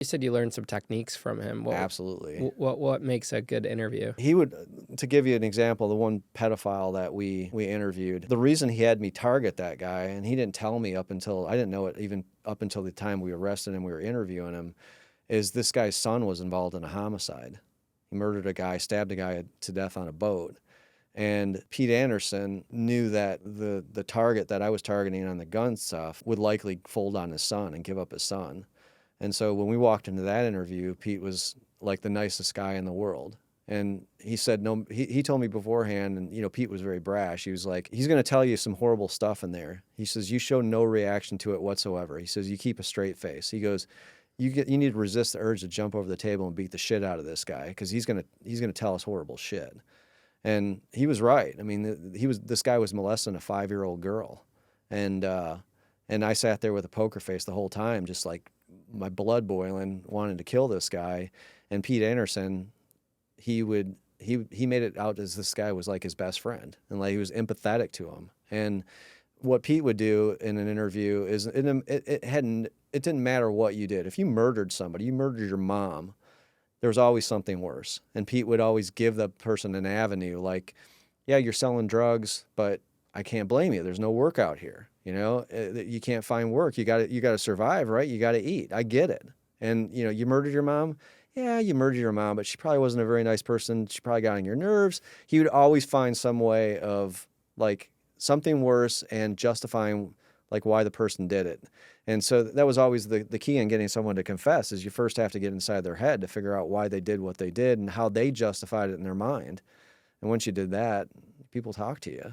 You said you learned some techniques from him. Absolutely. What makes a good interview? He would, to give you an example, the one pedophile that we interviewed, the reason he had me target that guy, and he didn't tell me up until, I didn't know it even up until the time we arrested him, we were interviewing him, is this guy's son was involved in a homicide. He murdered a guy, stabbed a guy to death on a boat. And Pete Anderson knew that the target that I was targeting on the gun stuff would likely fold on his son and give up his son. And so when we walked into that interview, Pete was like the nicest guy in the world. And he said, no, he told me beforehand, and, you know, Pete was very brash. He was like, he's going to tell you some horrible stuff in there. He says, you show no reaction to it whatsoever. He says, you keep a straight face. He goes, you need to resist the urge to jump over the table and beat the shit out of this guy, because he's going to tell us horrible shit. And he was right. I mean, this guy was molesting a 5-year-old girl. And I sat there with a poker face the whole time, just like my blood boiling, wanting to kill this guy. And Pete Anderson, he made it out as this guy was like his best friend, and like he was empathetic to him. And what Pete would do in an interview is it didn't matter what you did. If you murdered somebody, you murdered your mom, there was always something worse. And Pete would always give the person an avenue, like, yeah, you're selling drugs, but I can't blame you. There's no work out here. You know, you can't find work. You got to survive, right? You got to eat. I get it. And, you know, you murdered your mom. Yeah, you murdered your mom, but she probably wasn't a very nice person. She probably got on your nerves. He would always find some way of like something worse and justifying like why the person did it. And so that was always the key in getting someone to confess, is you first have to get inside their head to figure out why they did what they did and how they justified it in their mind. And once you did that, people talk to you.